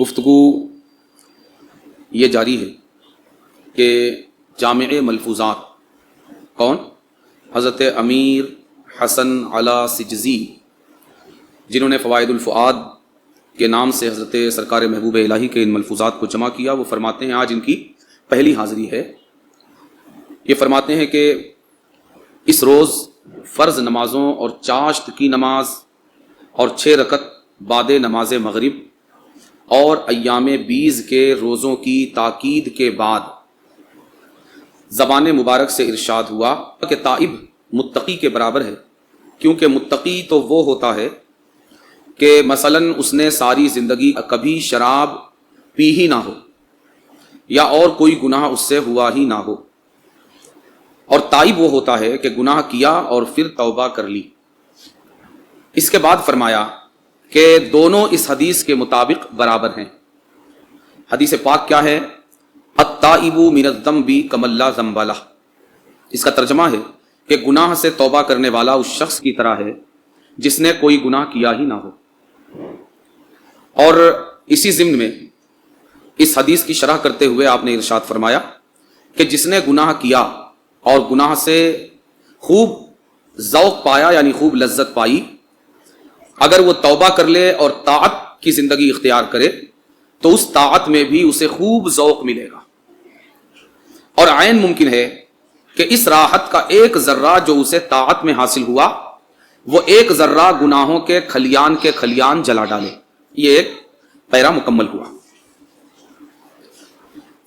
گفتگو یہ جاری ہے کہ جامع ملفوظات کون؟ حضرت امیر حسن علی سجزی، جنہوں نے فوائد الفؤاد کے نام سے حضرت سرکار محبوب الہی کے ان ملفوظات کو جمع کیا، وہ فرماتے ہیں آج ان کی پہلی حاضری ہے۔ یہ فرماتے ہیں کہ اس روز فرض نمازوں اور چاشت کی نماز اور 6 رکعت بعد نماز مغرب اور ایام بیز کے روزوں کی تاکید کے بعد زبان مبارک سے ارشاد ہوا کہ تائب متقی کے برابر ہے، کیونکہ متقی تو وہ ہوتا ہے کہ مثلاً اس نے ساری زندگی کبھی شراب پی ہی نہ ہو یا اور کوئی گناہ اس سے ہوا ہی نہ ہو، اور تائب وہ ہوتا ہے کہ گناہ کیا اور پھر توبہ کر لی۔ اس کے بعد فرمایا کہ دونوں اس حدیث کے مطابق برابر ہیں۔ حدیث پاک کیا ہے؟ التائب من الذنب کمن لا ذنب لہ۔ اس کا ترجمہ ہے کہ گناہ سے توبہ کرنے والا اس شخص کی طرح ہے جس نے کوئی گناہ کیا ہی نہ ہو۔ اور اسی ضمن میں اس حدیث کی شرح کرتے ہوئے آپ نے ارشاد فرمایا کہ جس نے گناہ کیا اور گناہ سے خوب ذوق پایا، یعنی خوب لذت پائی، اگر وہ توبہ کر لے اور طاعت کی زندگی اختیار کرے تو اس طاعت میں بھی اسے خوب ذوق ملے گا، اور عین ممکن ہے کہ اس راحت کا ایک ذرہ جو اسے طاعت میں حاصل ہوا وہ ایک ذرہ گناہوں کے کھلیان جلا ڈالے۔ یہ ایک پیرا مکمل ہوا۔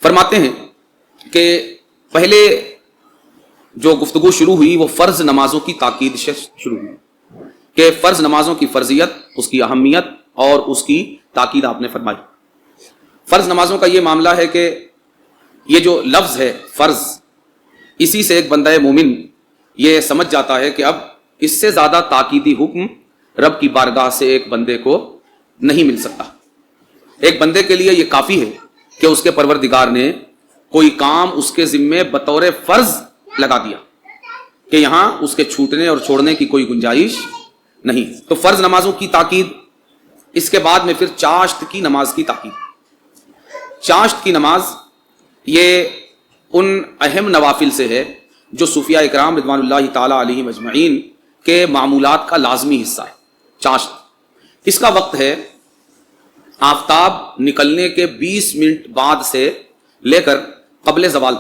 فرماتے ہیں کہ پہلے جو گفتگو شروع ہوئی وہ فرض نمازوں کی تاکید سے شروع ہوئی کہ فرض نمازوں کی فرضیت، اس کی اہمیت اور اس کی تاکید آپ نے فرمائی۔ فرض نمازوں کا یہ معاملہ ہے کہ یہ جو لفظ ہے فرض، اسی سے ایک بندہ مومن یہ سمجھ جاتا ہے کہ اب اس سے زیادہ تاکیدی حکم رب کی بارگاہ سے ایک بندے کو نہیں مل سکتا۔ ایک بندے کے لیے یہ کافی ہے کہ اس کے پروردگار نے کوئی کام اس کے ذمے بطور فرض لگا دیا کہ یہاں اس کے چھوٹنے اور چھوڑنے کی کوئی گنجائش نہیں۔ تو فرض نمازوں کی تاکید، اس کے بعد میں پھر چاشت کی نماز کی تاکید۔ چاشت کی نماز یہ ان اہم نوافل سے ہے جو صوفیاء اکرام رضوان اللہ تعالی علیہم اجمعین کے معمولات کا لازمی حصہ ہے۔ چاشت اس کا وقت ہے آفتاب نکلنے کے 20 منٹ بعد سے لے کر قبل زوال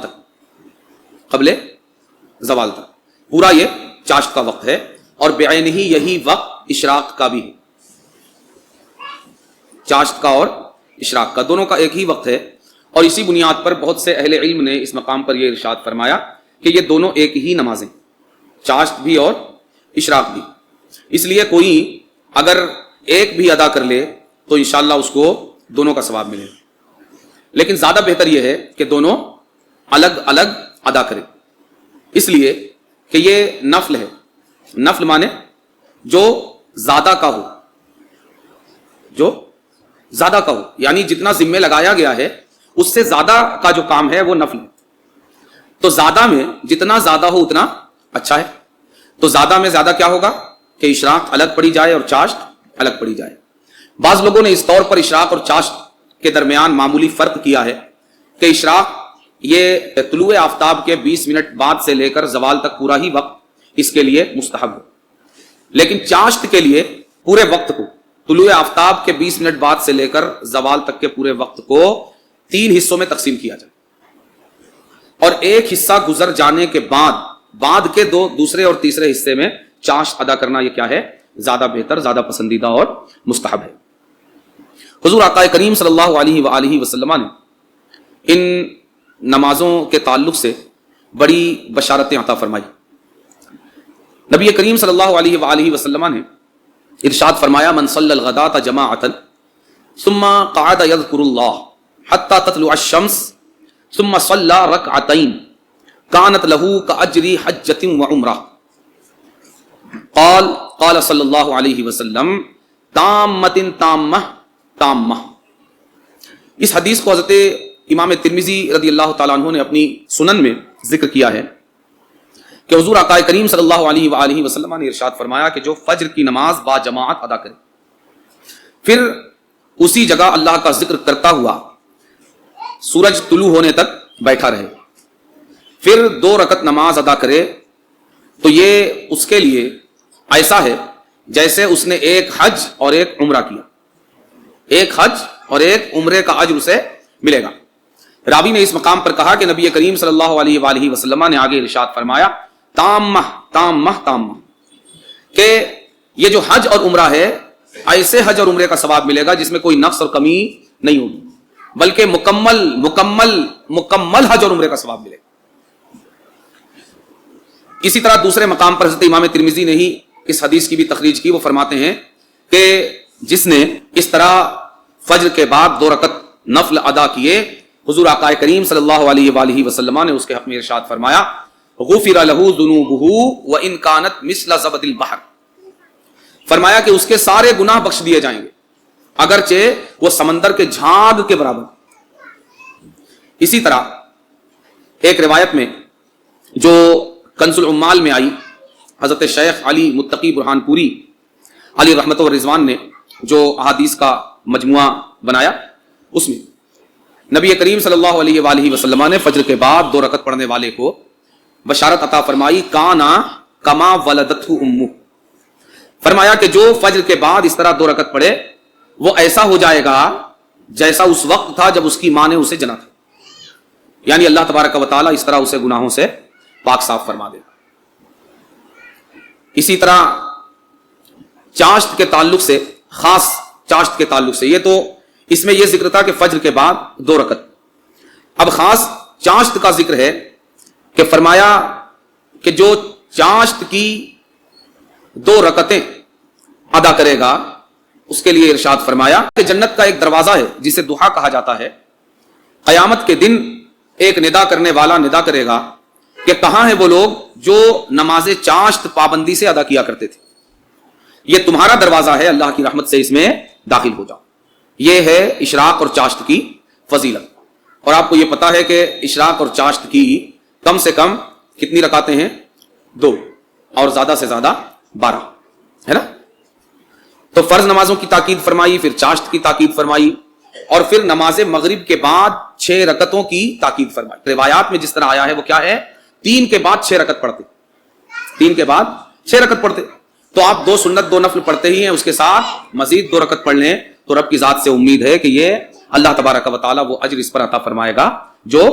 تک، پورا یہ چاشت کا وقت ہے، اور بعین ہی یہی وقت اشراق کا بھی ہے۔ چاشت کا اور اشراق کا دونوں کا ایک ہی وقت ہے، اور اسی بنیاد پر بہت سے اہل علم نے اس مقام پر یہ ارشاد فرمایا کہ یہ دونوں ایک ہی نمازیں، چاشت بھی اور اشراق بھی۔ اس لیے کوئی اگر ایک بھی ادا کر لے تو انشاءاللہ اس کو دونوں کا ثواب ملے گا، لیکن زیادہ بہتر یہ ہے کہ دونوں الگ الگ ادا کرے، اس لیے کہ یہ نفل ہے۔ نفل مانے جو زیادہ کا ہو، یعنی جتنا ذمہ لگایا گیا ہے اس سے زیادہ کا جو کام ہے وہ نفل ہے۔ تو زیادہ میں جتنا زیادہ ہو اتنا اچھا ہے۔ تو زیادہ میں زیادہ کیا ہوگا کہ اشراق الگ پڑی جائے اور چاشت الگ پڑی جائے۔ بعض لوگوں نے اس طور پر اشراق اور چاشت کے درمیان معمولی فرق کیا ہے کہ اشراق یہ طلوع آفتاب کے 20 منٹ بعد سے لے کر زوال تک پورا ہی وقت اس کے لیے مستحب ہے، لیکن چاشت کے لیے پورے وقت کو، طلوع آفتاب کے 20 منٹ بعد سے لے کر زوال تک کے پورے وقت کو 3 حصوں میں تقسیم کیا جائے، اور ایک حصہ گزر جانے کے بعد کے دوسرے اور تیسرے حصے میں چاشت ادا کرنا یہ کیا ہے؟ زیادہ بہتر، زیادہ پسندیدہ اور مستحب ہے۔ حضور آقا کریم صلی اللہ علیہ وآلہ وسلم نے ان نمازوں کے تعلق سے بڑی بشارتیں عطا فرمائی۔ نبی کریم صلی اللہ علیہ وآلہ وسلم نے ارشاد فرمایا من صلی الغداۃ جماعۃ ثم قعد یذکر اللہ حتی تطلع الشمس ثم صلی رکعتین کانت لہ کاجر حجۃ وعمرہ قال صلی اللہ علیہ وسلم تامۃ تامہ تامہ۔ اس حدیث کو حضرت امام ترمذی رضی اللہ تعالیٰ عنہ نے اپنی سنن میں ذکر کیا ہے کہ حضور آقا کریم صلی اللہ علیہ وآلہ وسلم نے ارشاد فرمایا کہ جو فجر کی نماز با جماعت ادا کرے، پھر اسی جگہ اللہ کا ذکر کرتا ہوا سورج طلوع ہونے تک بیٹھا رہے، پھر 2 رکعت نماز ادا کرے، تو یہ اس کے لیے ایسا ہے جیسے اس نے ایک حج اور ایک عمرہ کیا، ایک حج اور ایک عمرے کا اجر اسے ملے گا۔ راوی نے اس مقام پر کہا کہ نبی کریم صلی اللہ علیہ وآلہ وسلم نے آگے ارشاد فرمایا تامہ تامہ تامہ، کہ یہ جو حج اور عمرہ ہے ایسے حج اور عمرے کا ثواب ملے گا جس میں کوئی نقص اور کمی نہیں ہوگی، بلکہ مکمل مکمل مکمل حج اور عمرے کا ثواب ملے گا۔ اسی طرح دوسرے مقام پر حضرت امام ترمذی نے ہی اس حدیث کی بھی تخریج کی، وہ فرماتے ہیں کہ جس نے اس طرح فجر کے بعد 2 رکعت نفل ادا کیے، حضور آقا کریم صلی اللہ علیہ وآلہ وسلم نے اس کے حق میں ارشاد فرمایا غفر لہ ذنوبہ وان کانت مثل زبد البحر، فرمایا کہ اس کے سارے گناہ بخش دیے جائیں گے اگرچہ وہ سمندر کے جھاگ کے برابر۔ اسی طرح ایک روایت میں جو کنز العمال میں آئی، حضرت شیخ علی متقی برہان پوری علی رحمت و رضوان نے جو احادیث کا مجموعہ بنایا، اس میں نبی کریم صلی اللہ علیہ وآلہ وسلم نے فجر کے بعد 2 رکعت پڑھنے والے کو بشارت عطا فرمائی کانا کما ولدتہ امہ، فرمایا کہ جو فجر کے بعد اس طرح 2 رکعت پڑھے وہ ایسا ہو جائے گا جیسا اس وقت تھا جب اس کی ماں نے اسے جنا تھا، یعنی اللہ تبارک و تعالیٰ اس طرح اسے گناہوں سے پاک صاف فرما دے گا۔ اسی طرح چاشت کے تعلق سے، خاص چاشت کے تعلق سے، یہ تو اس میں یہ ذکر تھا کہ فجر کے بعد 2 رکعت، اب خاص چاشت کا ذکر ہے کہ فرمایا کہ جو چاشت کی 2 رکعتیں ادا کرے گا اس کے لیے ارشاد فرمایا کہ جنت کا ایک دروازہ ہے جسے دحا کہا جاتا ہے، قیامت کے دن ایک ندا کرنے والا ندا کرے گا کہ کہاں ہیں وہ لوگ جو نماز چاشت پابندی سے ادا کیا کرتے تھے، یہ تمہارا دروازہ ہے، اللہ کی رحمت سے اس میں داخل ہو جاؤ۔ یہ ہے اشراق اور چاشت کی فضیلت، اور آپ کو یہ پتا ہے کہ اشراق اور چاشت کی کم سے کم کتنی رکعتیں ہیں؟ 2، اور زیادہ سے زیادہ 12 ہے نا۔ تو فرض نمازوں کی تاکید فرمائی، پھر چاشت کی تاکید فرمائی، اور پھر نماز مغرب کے بعد 6 رکعتوں کی تاکید فرمائی۔ روایات میں جس طرح آیا ہے وہ کیا ہے، 3 کے بعد 6 رکعت پڑھتے، 3 کے بعد 6 رکعت پڑھتے، تو آپ 2 سنت 2 نفل پڑھتے ہی ہیں، اس کے ساتھ مزید 2 رکعت پڑھ لیں تو رب کی ذات سے امید ہے کہ یہ اللہ تبارک و تعالیٰ وہ اجر اس پر عطا فرمائے گا جو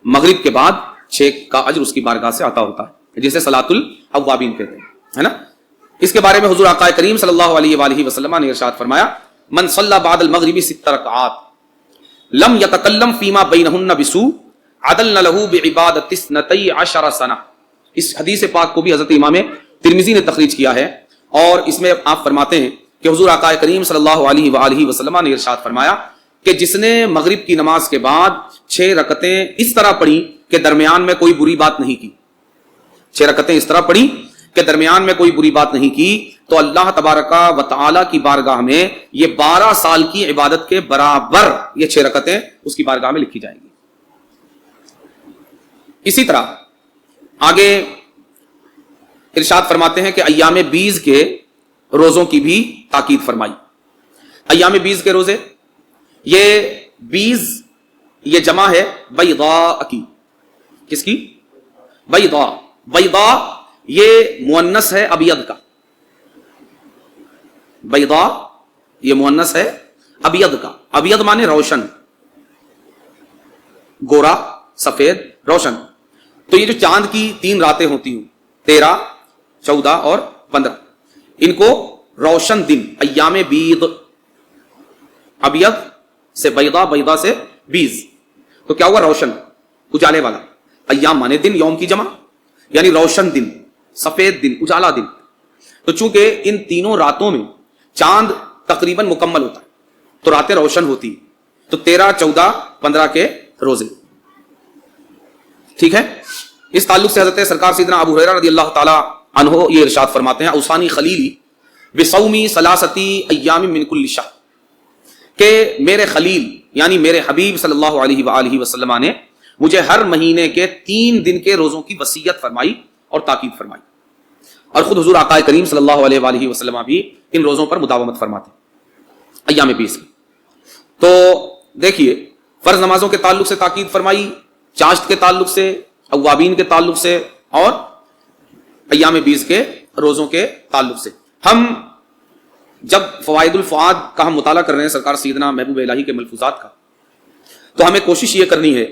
مغرب کے بعد 6 کا اجر اس کی بارگاہ سے عطا ہوتا ہے، جسے صلاۃ الاوابین کہتے ہیں، ہے نا۔ اس کے بارے میں حضور آقا کریم صلی اللہ علیہ وآلہ وسلم نے ارشاد فرمایا من صلی بعد المغرب 6 رکعات لم یتکلم فیما بینہن بسوء عدلنا له بعبادۃ 12 سنہ۔ اس حدیث پاک کو بھی حضرت امام ترمذی نے تخریج کیا ہے، اور اس میں آپ فرماتے ہیں کہ حضور آقا کریم صلی اللہ علیہ وآلہ وسلم نے ارشاد فرمایا کہ جس نے مغرب کی نماز کے بعد 6 رکعتیں اس طرح پڑھی کہ درمیان میں کوئی بری بات نہیں کی، 6 رکعتیں اس طرح پڑھی کہ درمیان میں کوئی بری بات نہیں کی، تو اللہ تبارک و تعالی کی بارگاہ میں یہ 12 سال کی عبادت کے برابر یہ 6 رکعتیں اس کی بارگاہ میں لکھی جائیں گی۔ اسی طرح آگے ارشاد فرماتے ہیں کہ ایام 20 کے روزوں کی بھی تاکید فرمائی۔ ایام 20 کے روزے، یہ 20 یہ جمع ہے بیضاء کی، کس کی؟ بیضاء، بیضاء یہ مؤنث ہے ابیض کا، بیضاء یہ مؤنث ہے ابیض کا، ابیض مانے روشن، گورا، سفید، روشن۔ تو یہ جو چاند کی 3 راتیں ہوتی ہیں 13، 14 اور 15، ان کو روشن دن، ایام بیض، ابیض سے بیضاء، بیضاء سے 20، تو کیا ہوا؟ روشن، اجالے والا۔ ایام مانے دن، یوم کی جمع، یعنی روشن دن، سفید دن، اجالا دن۔ تو چونکہ ان تینوں راتوں میں چاند تقریباً مکمل ہوتا ہے تو راتیں روشن ہوتی، تو 13، 14، 15 کے روزے، ٹھیک ہے۔ اس تعلق سے حضرت سرکار سیدنا ابو ہریرہ رضی اللہ تعالی عنہ یہ ارشاد فرماتے ہیں اوصانی خلیلی بصومی 3 ایام من کل شہر، کہ میرے خلیل یعنی میرے حبیب صلی اللہ علیہ وآلہ وسلم نے مجھے ہر مہینے کے 3 دن کے روزوں کی وصیت فرمائی اور تاکید فرمائی، اور خود حضور آقا کریم صلی اللہ علیہ وآلہ وسلم بھی ان روزوں پر مداومت فرماتے ہیں ایام 20 کی۔ تو دیکھیے فرض نمازوں کے تعلق سے تاکید فرمائی، چاشت کے تعلق سے، اوابین کے تعلق سے، اور ایام بیس کے روزوں کے تعلق سے۔ ہم جب فوائد الفؤاد کا ہم مطالعہ کر رہے ہیں سرکار سیدنا محبوب الہی کے ملفوظات کا، تو ہمیں کوشش یہ کرنی ہے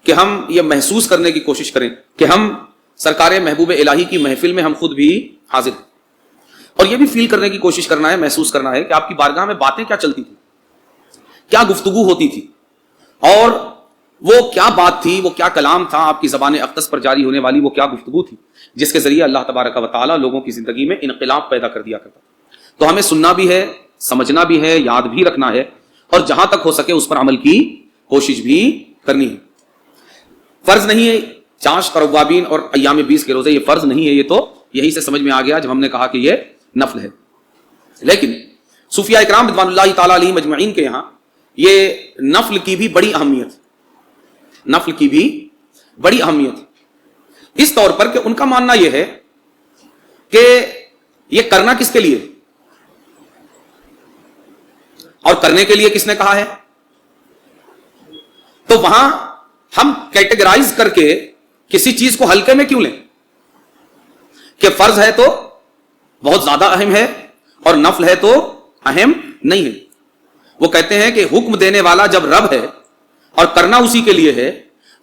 کہ ہم یہ محسوس کرنے کی کوشش کریں کہ ہم سرکار محبوب الہی کی محفل میں ہم خود بھی حاضر ہیں، اور یہ بھی فیل کرنے کی کوشش کرنا ہے، محسوس کرنا ہے کہ آپ کی بارگاہ میں باتیں کیا چلتی تھی، کیا گفتگو ہوتی تھی، اور وہ کیا بات تھی، وہ کیا کلام تھا آپ کی زبان اقدس پر جاری ہونے والی، وہ کیا گفتگو تھی جس کے ذریعے اللہ تبارک و تعالیٰ لوگوں کی زندگی میں انقلاب پیدا کر دیا کرتا۔ تو ہمیں سننا بھی ہے، سمجھنا بھی ہے، یاد بھی رکھنا ہے، اور جہاں تک ہو سکے اس پر عمل کی کوشش بھی کرنی ہے۔ فرض نہیں ہے چاشت اور اوابین اور ایام بیس کے روزے، یہ فرض نہیں ہے، یہ تو یہی سے سمجھ میں آ گیا جب ہم نے کہا کہ یہ نفل ہے۔ لیکن صوفیاء اکرام رضوان اللہ تعالیٰ علیہ مجمعین کے یہاں یہ نفل کی بھی بڑی اہمیت، نفل کی بھی بڑی اہمیت اس طور پر کہ ان کا ماننا یہ ہے کہ یہ کرنا کس کے لیے اور کرنے کے لیے کس نے کہا ہے، تو وہاں ہم کیٹیگرائز کر کے کسی چیز کو ہلکے میں کیوں لیں کہ فرض ہے تو بہت زیادہ اہم ہے اور نفل ہے تو اہم نہیں ہے۔ وہ کہتے ہیں کہ حکم دینے والا جب رب ہے اور کرنا اسی کے لیے ہے،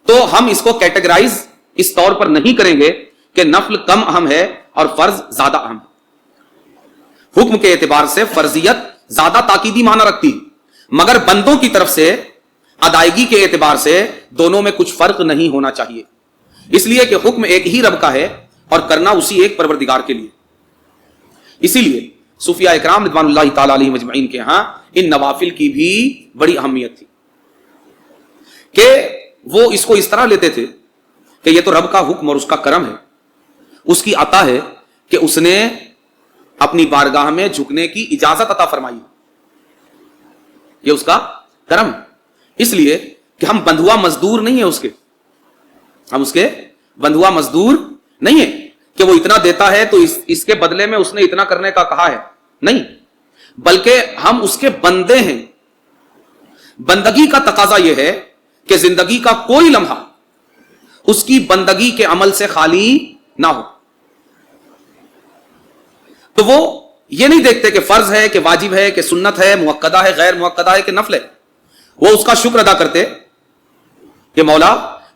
تو ہم اس کو کیٹیگرائز اس طور پر نہیں کریں گے کہ نفل کم اہم ہے اور فرض زیادہ اہم ہے۔ حکم کے اعتبار سے فرضیت زیادہ تاکیدی معنی رکھتی، مگر بندوں کی طرف سے ادائیگی کے اعتبار سے دونوں میں کچھ فرق نہیں ہونا چاہیے، اس لیے کہ حکم ایک ہی رب کا ہے اور کرنا اسی ایک پروردگار کے لیے۔ اسی لیے صوفیاء اکرام رضوان اللہ تعالیٰ علیہ مجمعین کے ہاں ان نوافل کی بھی بڑی اہمیت تھی کہ وہ اس کو اس طرح لیتے تھے کہ یہ تو رب کا حکم اور اس کا کرم ہے، اس کی عطا ہے کہ اس نے اپنی بارگاہ میں جھکنے کی اجازت عطا فرمائی، یہ اس کا کرم ہے۔ اس لیے کہ ہم بندھوا مزدور نہیں ہیں اس کے، ہم اس کے بندھوا مزدور نہیں ہیں کہ وہ اتنا دیتا ہے تو اس کے بدلے میں اس نے اتنا کرنے کا کہا ہے، نہیں، بلکہ ہم اس کے بندے ہیں۔ بندگی کا تقاضا یہ ہے کہ زندگی کا کوئی لمحہ اس کی بندگی کے عمل سے خالی نہ ہو۔ تو وہ یہ نہیں دیکھتے کہ فرض ہے کہ واجب ہے کہ سنت ہے، مؤکدہ ہے، غیر مؤکدہ ہے کہ نفل ہے، وہ اس کا شکر ادا کرتے کہ مولا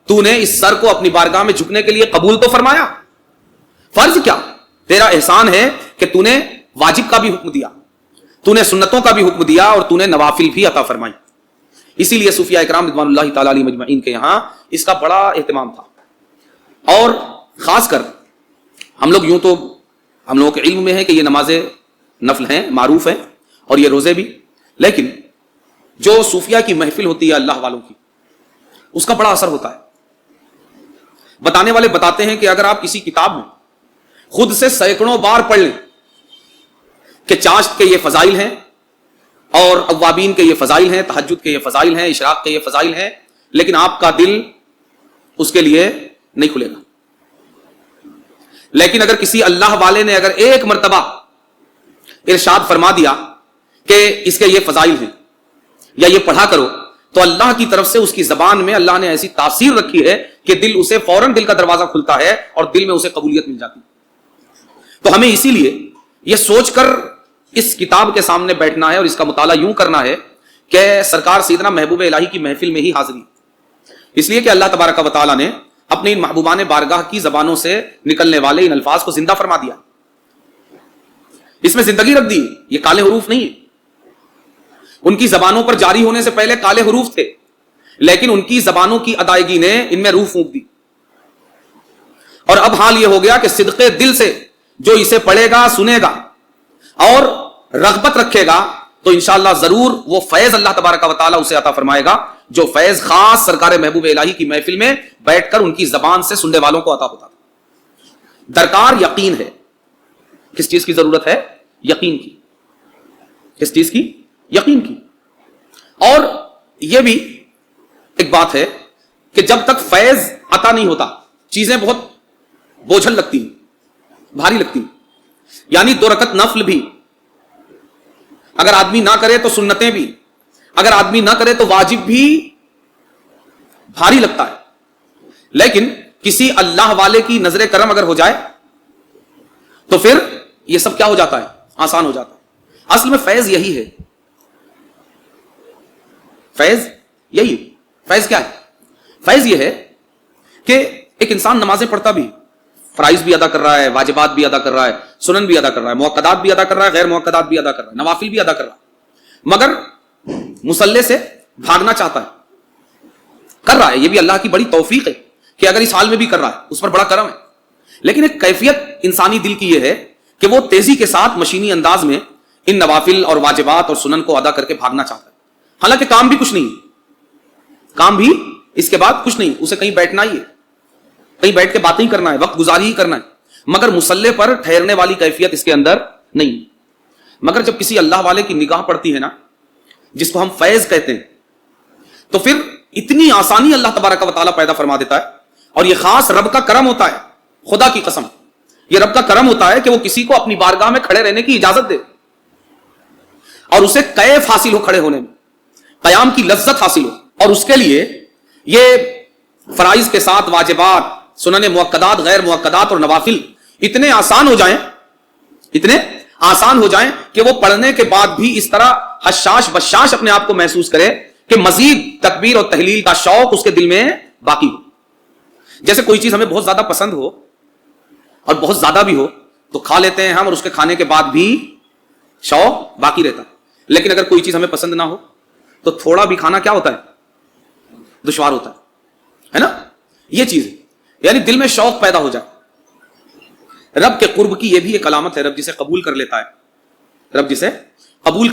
تو نے اس سر کو اپنی بارگاہ میں جھکنے کے لیے قبول تو فرمایا، فرض کیا تیرا احسان ہے کہ تو نے واجب کا بھی حکم دیا، تو نے سنتوں کا بھی حکم دیا، اور تو نے نوافل بھی عطا فرمائی۔ اسی لیے صوفیاء اکرام رضوان اللہ تعالیٰ علیہ مجمعین کے یہاں اس کا بڑا اہتمام تھا، اور خاص کر ہم لوگ یوں تو ہم لوگوں کے علم میں ہے کہ یہ نمازیں نفل ہیں، معروف ہیں، اور یہ روزے بھی، لیکن جو صوفیاء کی محفل ہوتی ہے اللہ والوں کی، اس کا بڑا اثر ہوتا ہے۔ بتانے والے بتاتے ہیں کہ اگر آپ کسی کتاب میں خود سے سینکڑوں بار پڑھ لیں کہ چاشت کے یہ فضائل ہیں اور اوابین کے یہ فضائل ہیں، تہجد کے یہ فضائل ہیں، اشراق کے یہ فضائل ہیں، لیکن آپ کا دل اس کے لیے نہیں کھلے گا۔ لیکن اگر کسی اللہ والے نے اگر ایک مرتبہ ارشاد فرما دیا کہ اس کے یہ فضائل ہیں یا یہ پڑھا کرو، تو اللہ کی طرف سے اس کی زبان میں اللہ نے ایسی تاثیر رکھی ہے کہ دل اسے فوراً دل کا دروازہ کھلتا ہے اور دل میں اسے قبولیت مل جاتی ہے۔ تو ہمیں اسی لیے یہ سوچ کر اس کتاب کے سامنے بیٹھنا ہے اور اس کا مطالعہ یوں کرنا ہے کہ سرکار سیدنا محبوب الہی کی محفل میں ہی حاضری، اس لیے کہ اللہ تبارک و تعالیٰ نے اپنی ان محبوبان بارگاہ کی زبانوں سے نکلنے والے ان الفاظ کو زندہ فرما دیا، اس میں زندگی رکھ دی۔ یہ کالے حروف نہیں ہیں، ان کی زبانوں پر جاری ہونے سے پہلے کالے حروف تھے، لیکن ان کی زبانوں کی ادائیگی نے ان میں روح پھونک دی، اور اب حال یہ ہو گیا کہ صدقے دل سے جو اسے پڑھے گا، سنے گا اور رغبت رکھے گا، تو انشاءاللہ ضرور وہ فیض اللہ تبارک و تعالیٰ اسے عطا فرمائے گا، جو فیض خاص سرکار محبوب الہی کی محفل میں بیٹھ کر ان کی زبان سے سننے والوں کو عطا ہوتا تھا۔ درکار یقین ہے۔ کس چیز کی ضرورت ہے؟ یقین کی۔ کس چیز کی؟ یقین کی۔ اور یہ بھی ایک بات ہے کہ جب تک فیض عطا نہیں ہوتا چیزیں بہت بوجھل لگتی ہیں، بھاری لگتی ہیں۔ یعنی 2 رکعت نفل بھی اگر آدمی نہ کرے تو سنتیں بھی اگر آدمی نہ کرے تو واجب بھی بھاری لگتا ہے، لیکن کسی اللہ والے کی نظر کرم اگر ہو جائے تو پھر یہ سب کیا ہو جاتا ہے؟ آسان ہو جاتا ہے۔ اصل میں فیض یہی ہے، فیض یہی ہے۔ فیض کیا ہے؟ فیض یہ ہے کہ ایک انسان نمازیں پڑھتا بھی، فرائض بھی ادا کر رہا ہے، واجبات بھی ادا کر رہا ہے، سنن بھی ادا کر رہا ہے، مؤکدات بھی ادا کر رہا ہے، غیر مؤکدات بھی ادا کر رہا ہے، نوافل بھی ادا کر رہا ہے، مگر مصلی سے بھاگنا چاہتا ہے، کر رہا ہے، یہ بھی اللہ کی بڑی توفیق ہے کہ اگر اس حال میں بھی کر رہا ہے اس پر بڑا کرم ہے، لیکن ایک کیفیت انسانی دل کی یہ ہے کہ وہ تیزی کے ساتھ مشینی انداز میں ان نوافل اور واجبات اور سنن کو ادا کر کے بھاگنا چاہتا ہے، حالانکہ کام بھی کچھ نہیں، کام بھی اس کے بعد کچھ نہیں، اسے کہیں بیٹھنا ہی ہے، کہیں بیٹھ کے باتیں ہی کرنا ہے، وقت گزاری ہی کرنا ہے، مگر مصلی پر ٹھہرنے والی کیفیت اس کے اندر نہیں۔ مگر جب کسی اللہ والے کی نگاہ پڑتی ہے نا، جس کو ہم فیض کہتے ہیں، تو پھر اتنی آسانی اللہ تبارک و تعالیٰ پیدا فرما دیتا ہے، اور یہ خاص رب کا کرم ہوتا ہے، خدا کی قسم یہ رب کا کرم ہوتا ہے کہ وہ کسی کو اپنی بارگاہ میں کھڑے رہنے کی اجازت دے اور اسے کیف حاصل ہو کھڑے ہونے میں، قیام کی لذت حاصل ہو، اور اس کے لیے یہ فرائض کے ساتھ واجبات، سنن مؤکدات، غیر مؤکدات اور نوافل اتنے آسان ہو جائیں کہ وہ پڑھنے کے بعد بھی اس طرح حشاش بشاش اپنے آپ کو محسوس کرے کہ مزید تکبیر اور تحلیل کا شوق اس کے دل میں باقی ہو۔ جیسے کوئی چیز ہمیں بہت زیادہ پسند ہو اور بہت زیادہ بھی ہو تو کھا لیتے ہیں ہم، اور اس کے کھانے کے بعد بھی شوق باقی رہتا ہے، لیکن اگر کوئی چیز ہمیں پسند نہ ہو تو تھوڑا بھی کھانا کیا ہوتا ہے؟ دشوار ہوتا ہے نا؟ یہ چیز ہے، یعنی دل میں شوق پیدا ہو جائے۔ رب کے قرب کی یہ بھی ایک علامت ہے، رب جسے قبول کر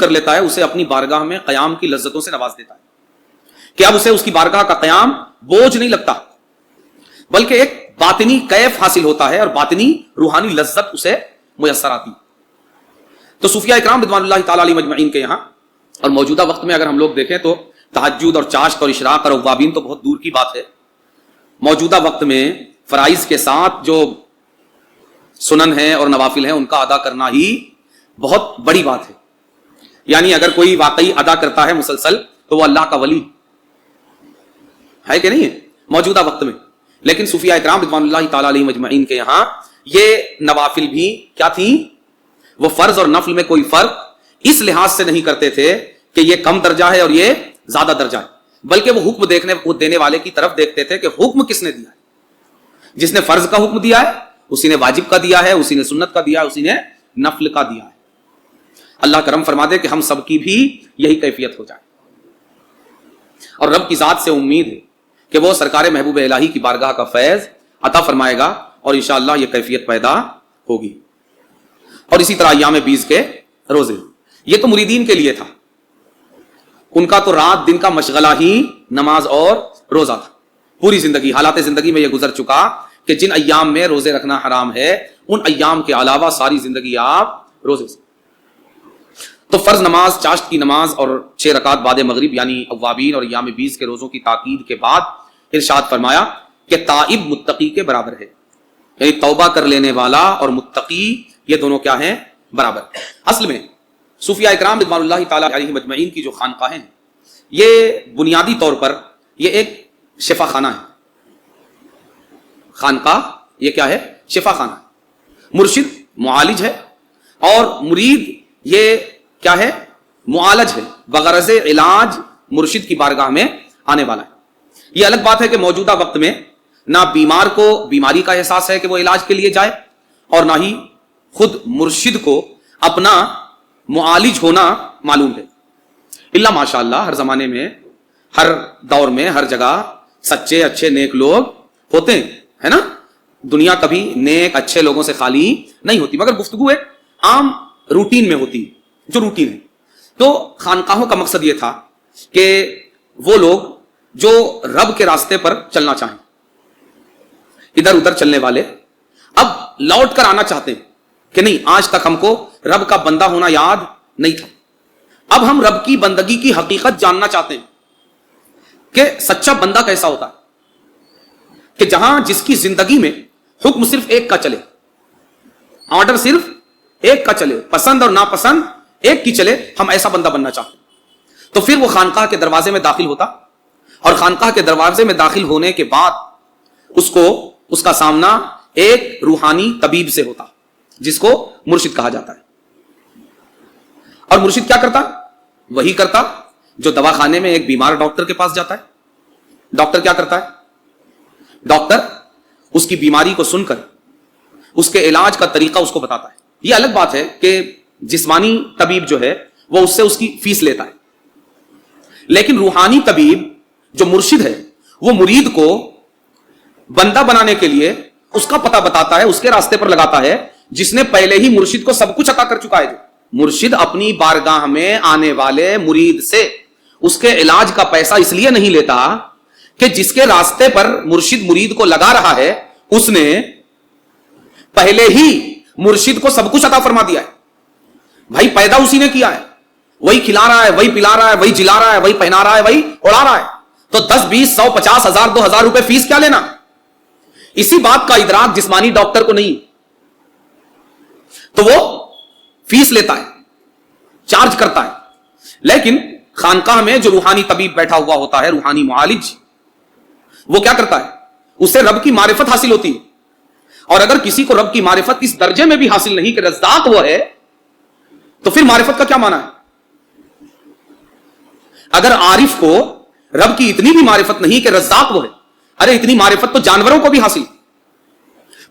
لیتا ہے اسے اپنی بارگاہ میں قیام کی لذتوں سے نواز دیتا ہے کہ اب اسے اس کی بارگاہ کا قیام بوجھ نہیں لگتا، بلکہ ایک باطنی کیف حاصل ہوتا ہے اور باطنی روحانی لذت اسے میسر آتی۔ تو صوفیاء اکرام رضوان اللہ تعالی علیہم اجمعین کے یہاں اور موجودہ وقت میں اگر ہم لوگ دیکھیں تو تہجد اور چاشت اور اشراق اور اوابین تو بہت دور کی بات ہے، موجودہ وقت میں فرائض کے ساتھ جو سنن ہیں اور نوافل ہیں ان کا ادا کرنا ہی بہت بڑی بات ہے۔ یعنی اگر کوئی واقعی ادا کرتا ہے مسلسل تو وہ اللہ کا ولی ہے کہ نہیں ہے موجودہ وقت میں، لیکن صوفیاء اکرام رضوان اللہ تعالی علیہم اجمعین کے یہاں یہ نوافل بھی کیا تھیں؟ وہ فرض اور نفل میں کوئی فرق اس لحاظ سے نہیں کرتے تھے کہ یہ کم درجہ ہے اور یہ زیادہ درجہ ہے، بلکہ وہ حکم دینے والے کی طرف دیکھتے تھے کہ حکم کس نے دیا ہے۔ جس نے فرض کا حکم دیا ہے اسی نے واجب کا دیا ہے، اسی نے سنت کا دیا ہے، اسی نے نفل کا دیا ہے۔ اللہ کرم فرما دے کہ ہم سب کی بھی یہی کیفیت ہو جائے، اور رب کی ذات سے امید ہے کہ وہ سرکار محبوب الہی کی بارگاہ کا فیض عطا فرمائے گا اور انشاءاللہ یہ کیفیت پیدا ہوگی۔ اور اسی طرح ایام بیز کے روزے، یہ تو مریدین کے لیے تھا، ان کا تو رات دن کا مشغلہ ہی نماز اور روزہ تھا، پوری زندگی حالات زندگی میں یہ گزر چکا کہ جن ایام میں روزے رکھنا حرام ہے ان ایام کے علاوہ ساری زندگی آپ روزے سے۔ تو فرض نماز، چاشت کی نماز اور 6 رکعت بعد مغرب یعنی اوابین اور ایام بیز کے روزوں کی تاکید کے بعد ارشاد فرمایا کہ تائب متقی کے برابر ہے، یعنی توبہ کر لینے والا اور متقی یہ دونوں کیا ہیں؟ برابر۔ اصل میں صوفیاء اکرام رضوان اللہ تعالی علیہم اجمعین کی جو خانقاہیں ہیں یہ بنیادی طور پر یہ ایک شفا خانہ ہے۔ خانقاہ یہ کیا ہے؟ شفا خانہ ہے۔ مرشد معالج ہے اور مرید یہ کیا ہے؟ معالج ہے، بغرض علاج مرشد کی بارگاہ میں آنے والا ہے۔ یہ الگ بات ہے کہ موجودہ وقت میں نہ بیمار کو بیماری کا احساس ہے کہ وہ علاج کے لیے جائے، اور نہ ہی خود مرشد کو اپنا معالج ہونا معلوم ہے۔ اللہ ماشاء اللہ ہر زمانے میں، ہر دور میں، ہر جگہ سچے اچھے نیک لوگ ہوتے ہیں، ہے نا؟ دنیا کبھی نیک اچھے لوگوں سے خالی نہیں ہوتی، مگر گفتگو ایک عام روٹین میں ہوتی ہے، جو روٹین ہے۔ تو خانقاہوں کا مقصد یہ تھا کہ وہ لوگ جو رب کے راستے پر چلنا چاہیں، ادھر ادھر چلنے والے اب لوٹ کر آنا چاہتے ہیں کہ نہیں، آج تک ہم کو رب کا بندہ ہونا یاد نہیں تھا، اب ہم رب کی بندگی کی حقیقت جاننا چاہتے ہیں کہ سچا بندہ کیسا ہوتا ہے، کہ جہاں جس کی زندگی میں حکم صرف ایک کا چلے، آرڈر صرف ایک کا چلے، پسند اور ناپسند ایک کی چلے، ہم ایسا بندہ بننا چاہتے ہیں۔ تو پھر وہ خانقاہ کے دروازے میں داخل ہوتا اور خانقاہ کے دروازے میں داخل ہونے کے بعد اس کا سامنا ایک روحانی طبیب سے ہوتا جس کو مرشد کہا جاتا ہے. اور مرشد کیا کرتا؟ وہی کرتا جو دواخانے میں ایک بیمار ڈاکٹر کے پاس جاتا ہے. ڈاکٹر کیا کرتا ہے؟ ڈاکٹر اس کی بیماری کو سن کر اس کے علاج کا طریقہ اس کو بتاتا ہے. یہ الگ بات ہے کہ جسمانی طبیب جو ہے وہ اس سے اس کی فیس لیتا ہے، لیکن روحانی طبیب جو مرشد ہے وہ مرید کو بندہ بنانے کے لیے اس کا پتہ بتاتا ہے، اس کے راستے پر لگاتا ہے جس نے پہلے ہی مرشد کو سب کچھ عطا کر چکا ہے. جو مرشد اپنی بارگاہ میں آنے والے مرید سے اس کے علاج کا پیسہ اس لیے نہیں لیتا کہ جس کے راستے پر مرشد مرید کو لگا رہا ہے اس نے پہلے ہی مرشد کو سب کچھ عطا فرما دیا ہے. بھائی پیدا اسی نے کیا ہے، وہی کھلا رہا ہے، وہی پلا رہا ہے، وہی جلا رہا ہے، وہی پہنا رہا ہے، وہی اڑا رہا ہے. تو 10 20 100 50 1000 2000 روپے فیس کیا لینا؟ اسی بات کا ادراک جسمانی ڈاکٹر کو نہیں، تو وہ فیس لیتا ہے، چارج کرتا ہے. لیکن خانقاہ میں جو روحانی طبیب بیٹھا ہوا ہوتا ہے، روحانی معالج، وہ کیا کرتا ہے؟ اسے رب کی معرفت حاصل ہوتی ہے. اور اگر کسی کو رب کی معرفت اس درجے میں بھی حاصل نہیں کہ رزاق وہ ہے، تو پھر معرفت کا کیا معنی ہے؟ اگر عارف کو رب کی اتنی بھی معرفت نہیں کہ رزاق وہ ہے، ارے اتنی معرفت تو جانوروں کو بھی حاصل،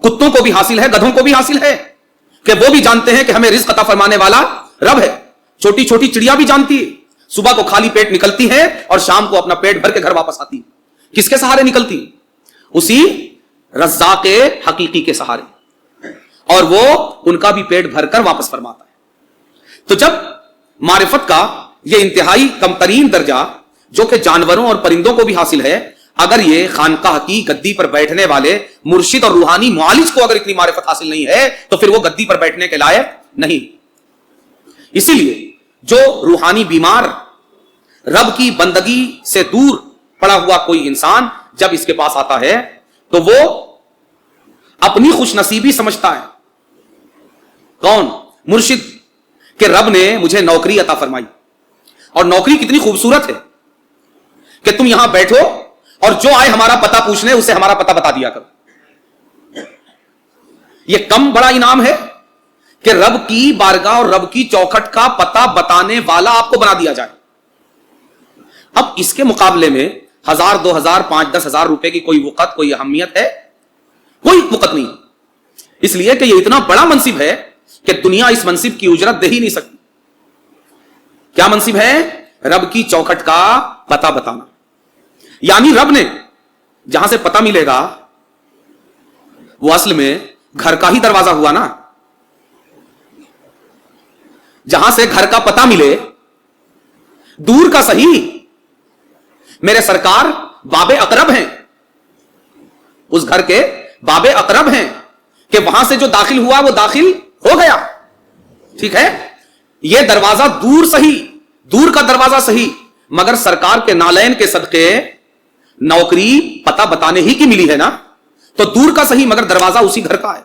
کتوں کو بھی حاصل ہے، گدھوں کو بھی حاصل ہے کہ وہ بھی جانتے ہیں کہ ہمیں رزق عطا فرمانے والا رب ہے. چھوٹی چھوٹی چڑیا بھی جانتی ہے، صبح کو خالی پیٹ نکلتی ہے اور شام کو اپنا پیٹ بھر کے گھر واپس آتی ہے. کس کے سہارے نکلتی؟ اسی رزاق حقیقی کے سہارے، اور وہ ان کا بھی پیٹ بھر کر واپس فرماتا ہے. تو جب معرفت کا یہ انتہائی کم ترین درجہ جو کہ جانوروں اور پرندوں کو بھی حاصل ہے، اگر یہ خانقاہ کی گدی پر بیٹھنے والے مرشد اور روحانی معالج کو اگر اتنی معرفت حاصل نہیں ہے تو پھر وہ گدی پر بیٹھنے کے لائق نہیں. اسی لیے جو روحانی بیمار، رب کی بندگی سے دور پڑا ہوا کوئی انسان جب اس کے پاس آتا ہے تو وہ اپنی خوش نصیبی سمجھتا ہے. کون؟ مرشد، کہ رب نے مجھے نوکری عطا فرمائی. اور نوکری کتنی خوبصورت ہے کہ تم یہاں بیٹھو اور جو آئے ہمارا پتہ پوچھنے اسے ہمارا پتہ بتا دیا کرو. یہ کم بڑا انعام ہے کہ رب کی بارگاہ اور رب کی چوکھٹ کا پتہ بتانے والا آپ کو بنا دیا جائے. اب اس کے مقابلے میں 1000 2000 5 10 ہزار روپے کی کوئی وقت، کوئی اہمیت ہے؟ کوئی وقت نہیں. اس لیے کہ یہ اتنا بڑا منصب ہے کہ دنیا اس منصب کی اجرت دے ہی نہیں سکتی. کیا منصب ہے؟ رب کی چوکھٹ کا پتہ بتانا. یعنی رب نے جہاں سے پتہ ملے گا وہ اصل میں گھر کا ہی دروازہ ہوا نا. جہاں سے گھر کا پتہ ملے، دور کا صحیح، میرے سرکار باب اقرب ہیں، اس گھر کے باب اقرب ہیں کہ وہاں سے جو داخل ہوا وہ داخل ہو گیا. ٹھیک ہے، یہ دروازہ دور صحیح، دور کا دروازہ صحیح، مگر سرکار کے نالین کے صدقے نوکری پتہ بتانے ہی کی ملی ہے نا. تو دور کا صحیح مگر دروازہ اسی گھر کا ہے.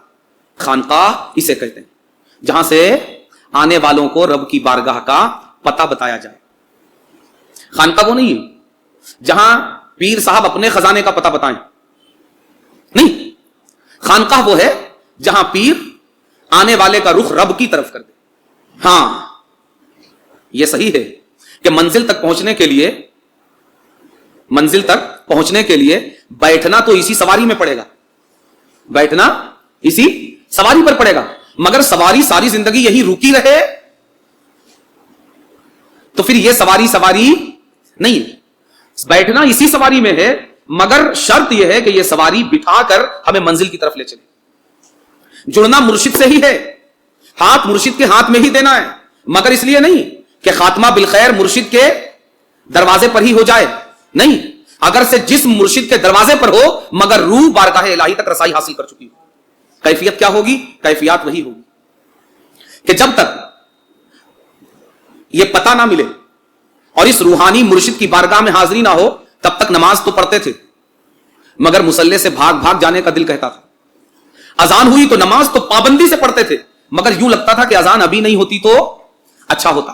خانقاہ اسے کہتے ہیں جہاں سے آنے والوں کو رب کی بارگاہ کا پتہ بتایا جائے. خانقاہ وہ نہیں ہے جہاں پیر صاحب اپنے خزانے کا پتہ بتائیں، نہیں. خانقاہ وہ ہے جہاں پیر آنے والے کا رخ رب کی طرف کر دے. ہاں یہ صحیح ہے کہ منزل تک پہنچنے کے لیے بیٹھنا تو اسی سواری میں پڑے گا، بیٹھنا اسی سواری پر پڑے گا، مگر سواری ساری زندگی یہی رکی رہے تو پھر یہ سواری نہیں. بیٹھنا اسی سواری میں ہے مگر شرط یہ ہے کہ یہ سواری بٹھا کر ہمیں منزل کی طرف لے چلے. جڑنا مرشد سے ہی ہے، ہاتھ مرشد کے ہاتھ میں ہی دینا ہے، مگر اس لیے نہیں کہ خاتمہ بالخیر مرشد کے دروازے پر ہی ہو جائے. نہیں، اگر سے جسم مرشد کے دروازے پر ہو مگر روح بارگاہ الہی تک رسائی حاصل کر چکی ہو. کیفیت کیا ہوگی؟ کیفیت وہی ہوگی کہ جب تک یہ پتہ نہ ملے اور اس روحانی مرشد کی بارگاہ میں حاضری نہ ہو تب تک نماز تو پڑھتے تھے مگر مصلے سے بھاگ جانے کا دل کہتا تھا. اذان ہوئی تو نماز تو پابندی سے پڑھتے تھے مگر یوں لگتا تھا کہ اذان ابھی نہیں ہوتی تو اچھا ہوتا.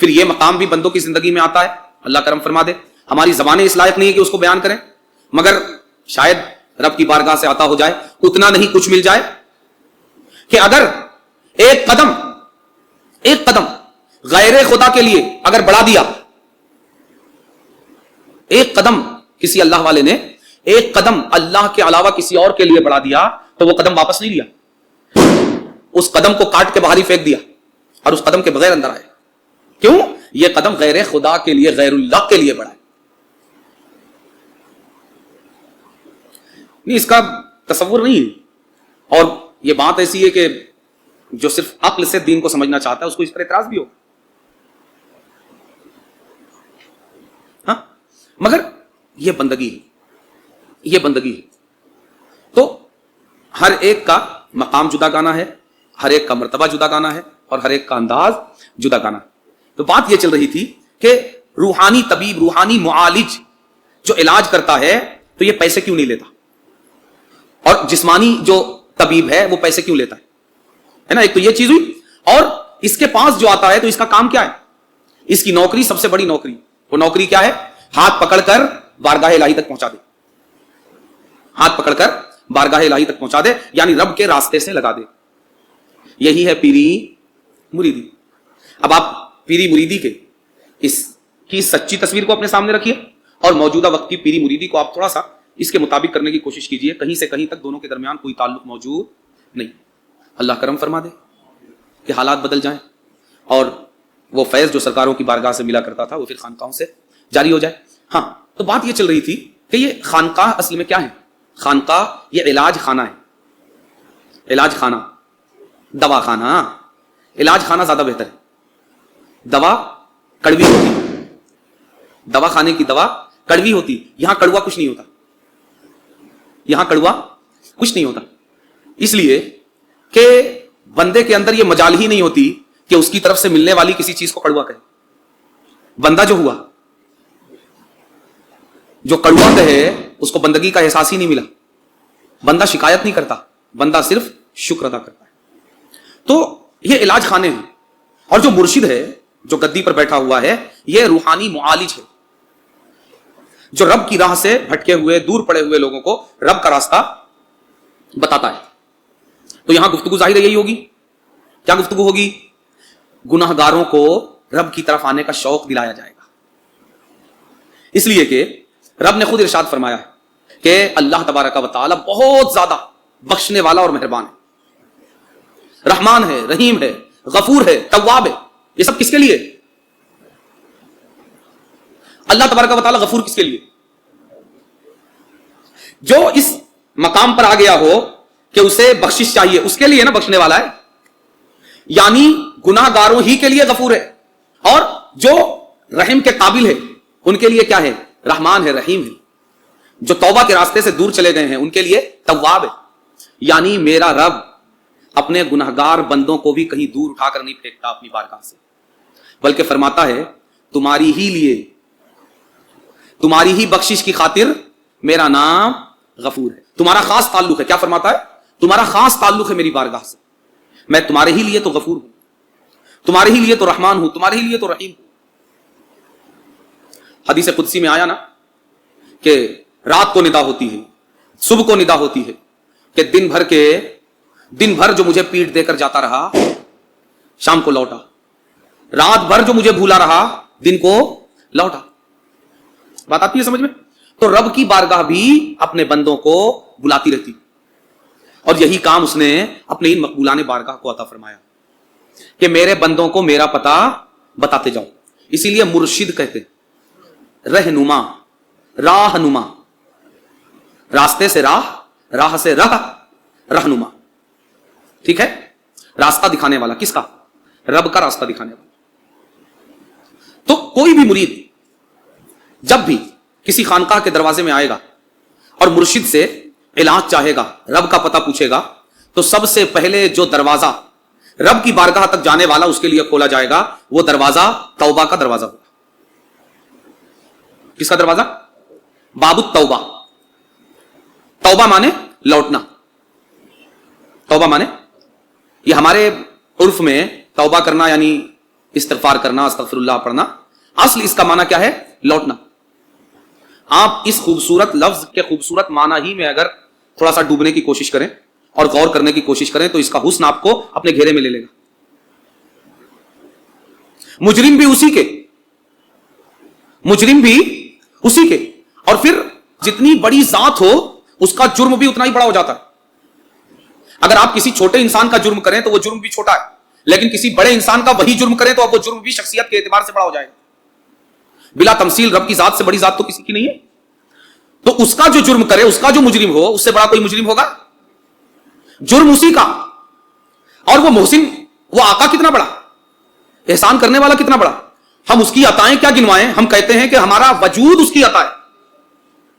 پھر یہ مقام بھی بندوں کی زندگی میں آتا ہے. اللہ کرم فرما دے. ہماری زبانیں اس لائق نہیں ہے کہ اس کو بیان کریں, مگر شاید رب کی بارگاہ سے عطا ہو جائے, اتنا نہیں کچھ مل جائے کہ اگر ایک قدم غیر خدا کے لیے اگر بڑھا دیا, ایک قدم کسی اللہ والے نے ایک قدم اللہ کے علاوہ کسی اور کے لیے بڑھا دیا تو وہ قدم واپس نہیں لیا, اس قدم کو کاٹ کے باہر ہی پھینک دیا اور اس قدم کے بغیر اندر آئے. کیوں؟ یہ قدم غیر خدا کے لیے, غیر اللہ کے لیے بڑھا ہے. نہیں, اس کا تصور نہیں ہے. اور یہ بات ایسی ہے کہ جو صرف عقل سے دین کو سمجھنا چاہتا ہے اس کو اس پر اعتراض بھی ہو. ہاں, مگر یہ بندگی ہے. تو ہر ایک کا مقام جدا گانا ہے, ہر ایک کا مرتبہ جدا گانا ہے, اور ہر ایک کا انداز جدا گانا ہے. تو بات یہ چل رہی تھی کہ روحانی طبیب, روحانی معالج جو علاج کرتا ہے تو یہ پیسے کیوں نہیں لیتا, اور جسمانی جو طبیب ہے وہ پیسے کیوں لیتا ہے نا. ایک تو یہ چیز ہوئی, اور اس کے پاس جو آتا ہے تو اس کا کام کیا ہے, اس کی نوکری سب سے بڑی نوکری, وہ نوکری کیا ہے؟ ہاتھ پکڑ کر بارگاہ الہی تک پہنچا دے, ہاتھ پکڑ کر بارگاہ الہی تک پہنچا دے, یعنی رب کے راستے سے لگا دے. یہی ہے پیری مریدی. اب آپ پیری مریدی کے اس کی سچی تصویر کو اپنے سامنے رکھیے, اور موجودہ وقت کی پیری مریدی کو آپ تھوڑا سا اس کے مطابق کرنے کی کوشش کیجئے. کہیں سے کہیں تک دونوں کے درمیان کوئی تعلق موجود نہیں. اللہ کرم فرما دے کہ حالات بدل جائیں, اور وہ فیض جو سرکاروں کی بارگاہ سے ملا کرتا تھا وہ پھر خانقاہوں سے جاری ہو جائے. ہاں, تو بات یہ چل رہی تھی کہ یہ خانقاہ اصل میں کیا ہے؟ خانقاہ یہ علاج خانہ ہے. علاج خانہ, دوا خانہ. علاج خانہ زیادہ بہتر ہے. دوا کڑوی ہوتی, دوا خانے کی دوا کڑوی ہوتی. یہاں کڑوا کچھ نہیں ہوتا, یہاں کڑوا کچھ نہیں ہوتا. اس لیے کہ بندے کے اندر یہ مجال ہی نہیں ہوتی کہ اس کی طرف سے ملنے والی کسی چیز کو کڑوا کہے. بندہ جو ہوا, جو کڑوا کہے اس کو بندگی کا احساس ہی نہیں ملا. بندہ شکایت نہیں کرتا, بندہ صرف شکر ادا کرتا ہے. تو یہ علاج خانے ہیں. اور جو مرشد ہے, جو گدی پر بیٹھا ہوا ہے, یہ روحانی معالج ہے, جو رب کی راہ سے بھٹکے ہوئے, دور پڑے ہوئے لوگوں کو رب کا راستہ بتاتا ہے. تو یہاں گفتگو ظاہر یہی ہوگی. کیا گفتگو ہوگی؟ گناہ گاروں کو رب کی طرف آنے کا شوق دلایا جائے گا. اس لیے کہ رب نے خود ارشاد فرمایا ہے کہ اللہ تبارک و تعالی بہت زیادہ بخشنے والا اور مہربان ہے, رحمان ہے, رحیم ہے, غفور ہے, تواب ہے. یہ سب کس کے لیے؟ اللہ تبارک و تعالی غفور کس کے لیے؟ جو اس مقام پر آ گیا ہو کہ اسے بخشش چاہیے, اس کے لیے نا بخشنے والا ہے. یعنی گناہ گاروں ہی کے لیے غفور ہے, اور جو رحم کے قابل ہے ان کے لیے کیا ہے؟ رحمان ہے, رحیم ہے. جو توبہ کے راستے سے دور چلے گئے ہیں ان کے لیے تواب ہے. یعنی میرا رب اپنے گناہگار بندوں کو بھی کہیں دور اٹھا کر نہیں پھینکتا اپنی بارگاہ سے, بلکہ فرماتا ہے تمہاری ہی لیے, تمہاری ہی بخشش کی خاطر میرا نام غفور ہے. تمہارا خاص تعلق ہے. کیا فرماتا ہے؟ تمہارا خاص تعلق ہے میری بارگاہ سے. میں تمہارے ہی لیے تو غفور ہوں, تمہارے ہی لیے تو رحمان ہوں, تمہارے ہی لیے تو رحیم ہوں. حدیث قدسی میں آیا نا کہ رات کو ندا ہوتی ہے, صبح کو ندا ہوتی ہے کہ دن بھر جو مجھے پیٹ دے کر جاتا رہا شام کو لوٹا, رات بھر جو مجھے بھولا رہا دن کو لوٹا. بات آتی ہے سمجھ میں؟ تو رب کی بارگاہ بھی اپنے بندوں کو بلاتی رہتی, اور یہی کام اس نے اپنے ان مقبولان بارگاہ کو عطا فرمایا کہ میرے بندوں کو میرا پتہ بتاتے جاؤ. اسی لیے مرشد کہتے ہیں, رہنما, راہنما, راستے سے راہ, راہ سے راہ, رہنما. ٹھیک ہے, راستہ دکھانے والا. کس کا؟ رب کا راستہ دکھانے والا. تو کوئی بھی مرید جب بھی کسی خانقاہ کے دروازے میں آئے گا اور مرشد سے علاج چاہے گا, رب کا پتہ پوچھے گا, تو سب سے پہلے جو دروازہ رب کی بارگاہ تک جانے والا اس کے لیے کھولا جائے گا وہ دروازہ توبہ کا دروازہ ہوگا. کس کا دروازہ؟ باب التوبہ. توبہ مانے لوٹنا. توبہ مانے, یہ ہمارے عرف میں توبہ کرنا یعنی استغفار کرنا, استغفر اللہ پڑھنا, اصل اس کا معنی کیا ہے؟ لوٹنا. آپ اس خوبصورت لفظ کے خوبصورت معنی ہی میں اگر تھوڑا سا ڈوبنے کی کوشش کریں اور غور کرنے کی کوشش کریں تو اس کا حسن آپ کو اپنے گھیرے میں لے لے گا. مجرم بھی اسی کے, مجرم بھی اسی کے, اور پھر جتنی بڑی ذات ہو اس کا جرم بھی اتنا ہی بڑا ہو جاتا ہے. اگر آپ کسی چھوٹے انسان کا جرم کریں تو وہ جرم بھی چھوٹا ہے, لیکن کسی بڑے انسان کا وہی جرم کریں تو اب وہ جرم بھی شخصیت کے اعتبار سے بڑا ہو جائے گا. بلا تمثیل رب کی ذات سے بڑی ذات تو کسی کی نہیں ہے. تو اس کا جو جرم کرے, اس کا جو مجرم ہو, اس سے بڑا کوئی مجرم ہوگا؟ جرم اسی کا. اور وہ محسن, وہ آقا کتنا بڑا, احسان کرنے والا کتنا بڑا. ہم اس کی عطائیں کیا گنوائیں؟ ہم کہتے ہیں کہ ہمارا وجود اس کی عطا ہے.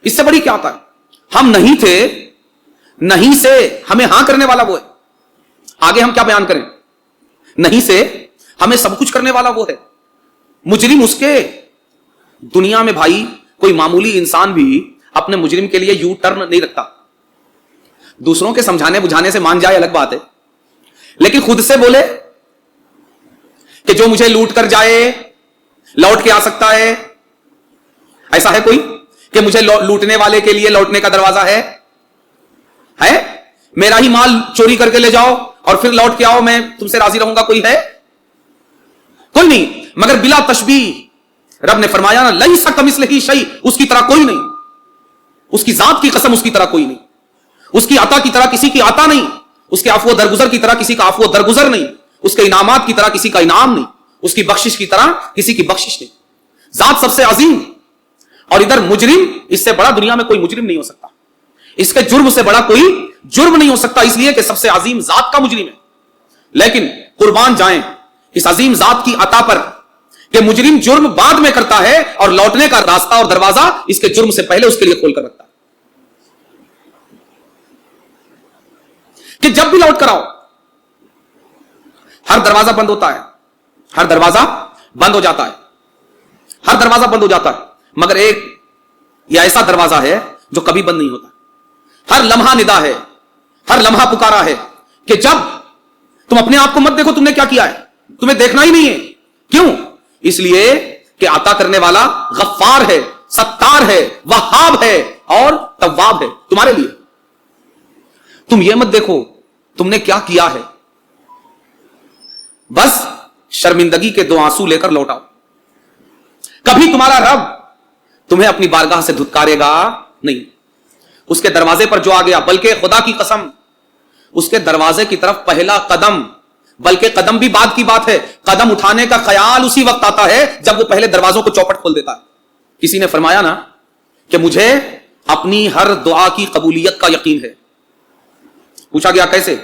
اس سے بڑی کیا عطا ہے؟ ہم نہیں تھے, نہیں سے ہمیں ہاں کرنے والا وہ ہے. آگے ہم کیا بیان کریں؟ نہیں سے ہمیں سب کچھ کرنے والا وہ ہے. مجرم اس کے. دنیا میں بھائی کوئی معمولی انسان بھی اپنے مجرم کے لیے یو ٹرن نہیں رکھتا. دوسروں کے سمجھانے بجھانے سے مان جائے الگ بات ہے, لیکن خود سے بولے کہ جو مجھے لوٹ کر جائے لوٹ کے آ سکتا ہے. ایسا ہے کوئی کہ مجھے لوٹنے والے کے لیے لوٹنے کا دروازہ ہے؟ میرا ہی مال چوری کر کے لے جاؤ اور پھر لوٹ کے آؤ, میں تم سے راضی رہوں گا, کوئی ہے؟ کوئی نہیں. مگر بلا تشبیہ رب نے فرمایا نا, لیس کمثلہ شیء, اس کی طرح کوئی نہیں. اس کی ذات کی قسم, اس کی طرح کوئی نہیں. اس کی عطا کی طرح کسی کی عطا نہیں. اس کے عفو درگزر کی طرح کسی کا عفو درگزر نہیں. اس کے انعامات کی طرح کسی کا انعام نہیں. اس کی بخشش کی طرح کسی کی بخشش نہیں. ذات سب سے عظیم, اور ادھر مجرم, اس سے بڑا دنیا میں کوئی مجرم نہیں ہو سکتا. اس کے جرم سے بڑا کوئی جرم نہیں ہو سکتا, اس لیے کہ سب سے عظیم ذات کا مجرم ہے. لیکن قربان جائیں اس عظیم ذات کی عطا پر کہ مجرم جرم بعد میں کرتا ہے اور لوٹنے کا راستہ اور دروازہ اس کے جرم سے پہلے اس کے لیے کھول کر رکھتا ہے کہ جب بھی لوٹ کر آؤ. ہر دروازہ بند ہوتا ہے, ہر دروازہ بند ہو جاتا ہے, ہر دروازہ بند ہو جاتا ہے, مگر ایک یہ ایسا دروازہ ہے جو کبھی بند نہیں ہوتا. ہر لمحہ ندا ہے, ہر لمحہ پکارا ہے کہ جب تم اپنے آپ کو مت دیکھو تم نے کیا کیا ہے, تمہیں دیکھنا ہی نہیں ہے. کیوں؟ اس لیے کہ عطا کرنے والا غفار ہے, ستار ہے, وہاب ہے اور تواب ہے تمہارے لیے. تم یہ مت دیکھو تم نے کیا کیا ہے, بس شرمندگی کے دو آنسو لے کر لوٹاؤ. کبھی تمہارا رب تمہیں اپنی بارگاہ سے دھتکارے گا نہیں. اس کے دروازے پر جو آ گیا, بلکہ خدا کی قسم اس کے دروازے کی طرف پہلا قدم, بلکہ قدم بھی بعد کی بات ہے, قدم اٹھانے کا خیال اسی وقت آتا ہے جب وہ پہلے دروازوں کو چوپٹ کھول دیتا ہے. کسی نے فرمایا نا کہ مجھے اپنی ہر دعا کی قبولیت کا یقین ہے. پوچھا گیا کیسے؟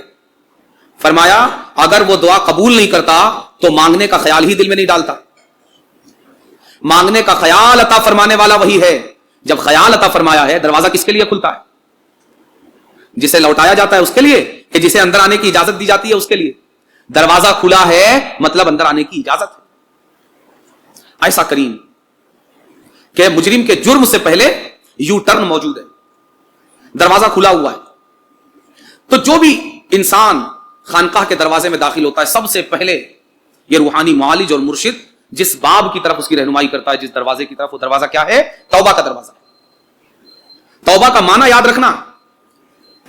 فرمایا اگر وہ دعا قبول نہیں کرتا تو مانگنے کا خیال ہی دل میں نہیں ڈالتا. مانگنے کا خیال عطا فرمانے والا وہی ہے. جب خیال عطا فرمایا ہے, دروازہ کس کے لیے کھلتا ہے؟ جسے لوٹایا جاتا ہے اس کے لیے, کہ جسے اندر آنے کی اجازت دی جاتی ہے اس کے لیے. دروازہ کھلا ہے مطلب اندر آنے کی اجازت ہے. ایسا کریم کہ مجرم کے جرم سے پہلے یو ٹرن موجود ہے, دروازہ کھلا ہوا ہے. تو جو بھی انسان خانقاہ کے دروازے میں داخل ہوتا ہے, سب سے پہلے یہ روحانی معالج اور مرشد جس باب کی طرف اس کی رہنمائی کرتا ہے, جس دروازے کی طرف, وہ دروازہ کیا ہے؟ توبہ کا دروازہ. توبہ کا معنی یاد رکھنا,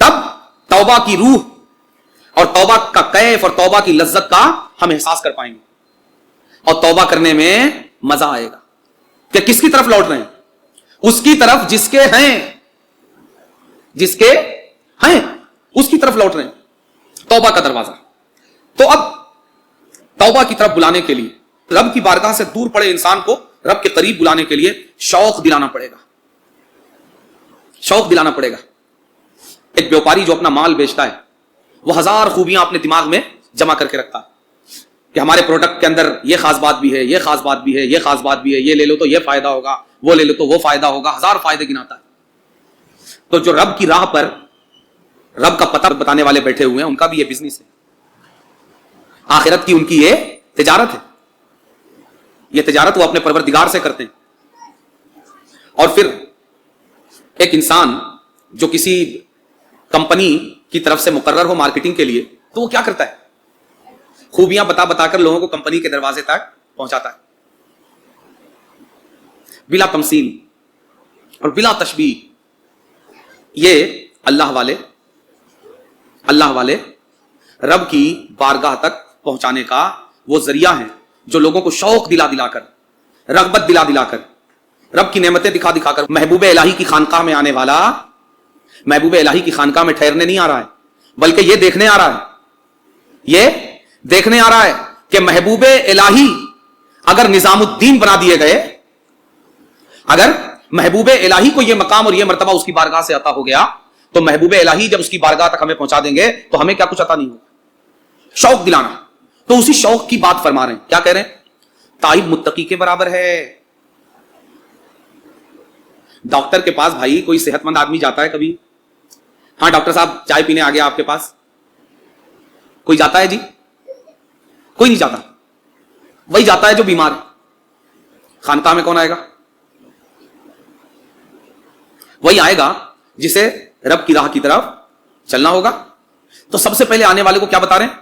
تب توبہ کی روح اور توبہ کا کیف اور توبہ کی لذت کا ہم احساس کر پائیں گے, اور توبہ کرنے میں مزہ آئے گا. کہ کس کی طرف لوٹ رہے ہیں؟ اس کی طرف جس کے ہیں, جس کے ہیں اس کی طرف لوٹ رہے ہیں. توبہ کا دروازہ. تو اب توبہ کی طرف بلانے کے لیے, رب کی بارگاہ سے دور پڑے انسان کو رب کے قریب بلانے کے لیے شوق دلانا پڑے گا, شوق دلانا پڑے گا. ایک بیوپاری جو اپنا مال بیچتا ہے وہ ہزار خوبیاں اپنے دماغ میں جمع کر کے رکھتا ہے کہ ہمارے پروڈکٹ کے اندر یہ خاص بات بھی ہے, یہ خاص بات بھی ہے, یہ خاص بات بھی ہے, یہ لے لو تو یہ فائدہ ہوگا, وہ لے لو تو وہ فائدہ ہوگا, ہزار فائدے گناتا ہے. تو جو رب کی راہ پر رب کا پتہ بتانے والے بیٹھے ہوئے ہیں, ان کا بھی یہ بزنس ہے, آخرت کی ان کی یہ تجارت ہے. یہ تجارت وہ اپنے پروردگار سے کرتے ہیں. اور پھر ایک انسان جو کسی کمپنی کی طرف سے مقرر ہو مارکیٹنگ کے لیے, تو وہ کیا کرتا ہے؟ خوبیاں بتا بتا کر لوگوں کو کمپنی کے دروازے تک پہنچاتا ہے، بلا تمثیل اور بلا تشبیہ۔ یہ اللہ والے رب کی بارگاہ تک پہنچانے کا وہ ذریعہ ہیں جو لوگوں کو شوق دلا دلا کر، رغبت دلا دلا کر، رب کی نعمتیں دکھا دکھا کر محبوب الہی کی خانقاہ میں آنے والا محبوب الہی کی خانقاہ میں ٹھہرنے نہیں آ رہا ہے، بلکہ یہ دیکھنے آ رہا ہے کہ محبوب الہی اگر نظام الدین بنا دیے گئے، اگر محبوب الہی کو یہ مقام اور یہ مرتبہ اس کی بارگاہ سے عطا ہو گیا، تو محبوب الہی جب اس کی بارگاہ تک ہمیں پہنچا دیں گے تو ہمیں کیا کچھ عطا نہیں ہوگا؟ شوق دلانا۔ تو اسی شوق کی بات فرما رہے ہیں، کیا کہہ رہے ہیں؟ تائب متقی کے برابر ہے۔ ڈاکٹر کے پاس بھائی کوئی صحت مند آدمی جاتا ہے کبھی؟ ہاں ڈاکٹر صاحب چائے پینے آ گیا آپ کے پاس، کوئی جاتا ہے جی؟ کوئی نہیں جاتا، وہی جاتا ہے جو بیمار ہے۔ خانقاہ میں کون آئے گا؟ وہی آئے گا جسے رب کی راہ کی طرف چلنا ہوگا۔ تو سب سے پہلے آنے والے کو کیا بتا رہے ہیں؟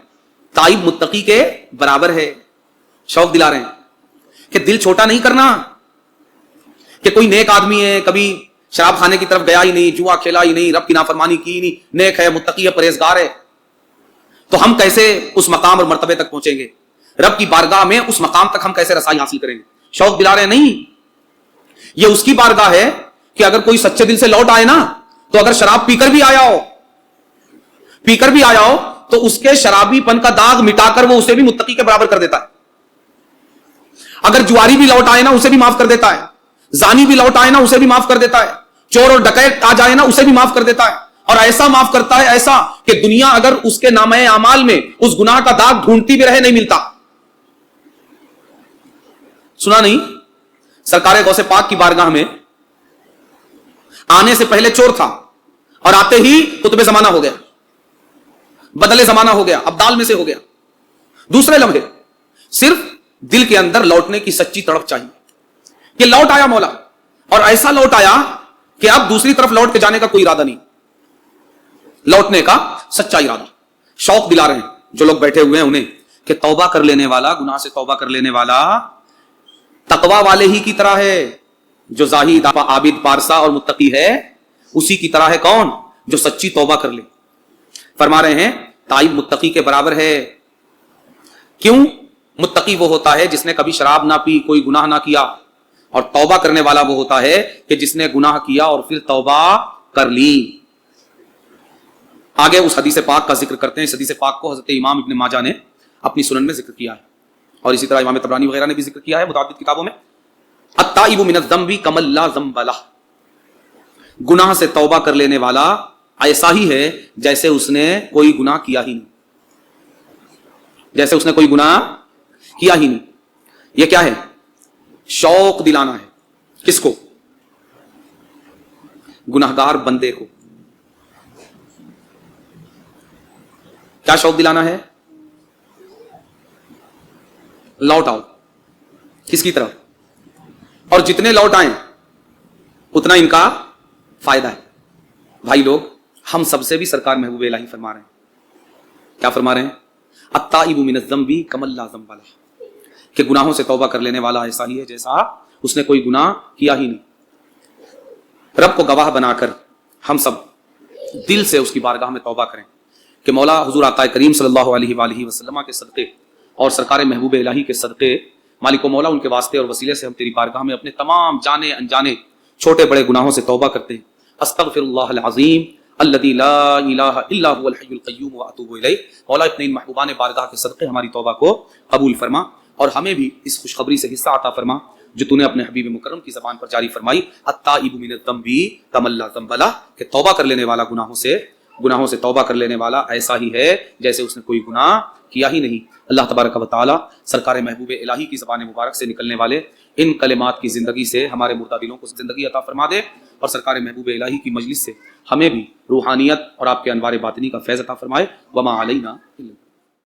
تائب متقی کے برابر ہے۔ شوق دلا رہے ہیں کہ دل چھوٹا نہیں کرنا، کہ کوئی نیک آدمی ہے، کبھی شراب کھانے کی طرف گیا ہی نہیں، جوا کھیلا ہی نہیں، رب کی نافرمانی کی ہی نہیں، نیک ہے، متقی ہے، پرہیزگار ہے، تو ہم کیسے اس مقام اور مرتبے تک پہنچیں گے؟ رب کی بارگاہ میں اس مقام تک ہم کیسے رسائی حاصل کریں گے؟ شوق دلا رہے ہیں نہیں، یہ اس کی بارگاہ ہے کہ اگر کوئی سچے دل سے لوٹ آئے نا، تو اگر شراب پی کر بھی آیا ہو تو اس کے شرابی پن کا داغ مٹا کر وہ اسے بھی متقی کے برابر کر دیتا ہے۔ اگر جواری بھی لوٹ آئے نا اسے بھی معاف کر دیتا ہے، زانی بھی لوٹ آئے نا اسے بھی معاف کر دیتا ہے، چور اور ڈکیت آ جائے نا اسے بھی معاف کر دیتا ہے، اور ایسا معاف کرتا ہے ایسا کہ دنیا اگر اس کے نامہ اعمال میں اس گناہ کا داغ ڈھونڈتی بھی رہے نہیں ملتا۔ سنا نہیں؟ سرکار غوث پاک کی بارگاہ میں آنے سے پہلے چور تھا اور آتے ہی قطب زمانہ ہو گیا، بدل زمانہ ہو گیا، ابدال میں سے ہو گیا۔ دوسرے لمحے صرف دل کے اندر لوٹنے کی سچی تڑپ چاہیے کہ لوٹ آیا مولا، اور ایسا لوٹ آیا کہ اب دوسری طرف لوٹ کے جانے کا کوئی ارادہ نہیں، لوٹنے کا سچا ارادہ۔ شوق دلا رہے ہیں جو لوگ بیٹھے ہوئے ہیں انہیں کہ توبہ کر لینے والا، گناہ سے توبہ کر لینے والا تقوی والے ہی کی طرح ہے، جو زاہد عابد پارسا اور متقی ہے اسی کی طرح ہے۔ کون؟ جو سچی توبہ کر لے۔ فرما رہے ہیں تائب متقی کے برابر ہے۔ کیوں؟ متقی وہ ہوتا ہے جس نے کبھی شراب نہ پی، کوئی گناہ نہ کیا، اور توبہ کرنے والا وہ ہوتا ہے کہ جس نے گناہ کیا اور پھر توبہ کر لی۔ آگے اس حدیث پاک کا ذکر کرتے ہیں۔ اس حدیث پاک کو حضرت امام ابن ماجہ نے اپنی سنن میں ذکر کیا ہے، اور اسی طرح امام طبرانی وغیرہ نے بھی ذکر کیا ہے متعدد کتابوں میں۔ التائب من الذنب کمن لا ذنب لہ، گناہ سے توبہ کر لینے والا ایسا ہی ہے جیسے اس نے کوئی گناہ کیا ہی نہیں، جیسے اس نے کوئی گناہ کیا ہی نہیں۔ یہ کیا ہے؟ شوق دلانا ہے۔ کس کو؟ گناہگار بندے کو۔ کیا شوق دلانا ہے؟ لوٹ آؤ۔ کس کی طرف؟ اور جتنے لوٹ آئیں اتنا ان کا فائدہ ہے۔ بھائی لوگ، ہم سب سے بھی سرکار محبوب الہی فرما رہے ہیں، کیا فرما رہے ہیں؟ التائب من الذنب کمن لا ذنب لہ، کہ گناہوں سے توبہ کر لینے والا ایسا ہی ہے جیسا اس نے کوئی گناہ کیا ہی نہیں۔ رب کو گواہ بنا کر ہم سب دل سے اس کی بارگاہ میں توبہ کریں کہ مولا حضور آقا کریم صلی اللہ علیہ وآلہ وسلم کے صدقے اور سرکار محبوب الہی کے صدقے، مالک و مولا ان کے واسطے اور وسیلے سے ہم تیری بارگاہ میں اپنے تمام جانے انجانے چھوٹے بڑے گناہوں سے توبہ کرتے ہیں۔ استغفر اللہ العظیم الذی لا الہ الا هو الحی القیوم واتوب الیہ۔ مولا اپنے ان محبوبان بارگاہ کے صدقے ہماری توبہ کو قبول فرما، اور ہمیں بھی اس خوشخبری سے حصہ عطا فرما جو تو نے اپنے حبیب مکرم کی زبان پر جاری فرمائی، التائب من الذنب کمن لا ذنب لہ، کہ توبہ کر لینے والا گناہوں سے توبہ کر لینے والا ایسا ہی ہے جیسے اس نے کوئی گناہ کیا ہی نہیں۔ اللہ تبارک و تعالی سرکار محبوب الہی کی زبان مبارک سے نکلنے والے ان کلمات کی زندگی سے ہمارے مردہ دلوں کو زندگی عطا فرما دے، اور سرکار محبوب الہی کی مجلس سے ہمیں بھی روحانیت اور آپ کے انوار باطنی کا فیض عطا فرمائے۔ وما علینا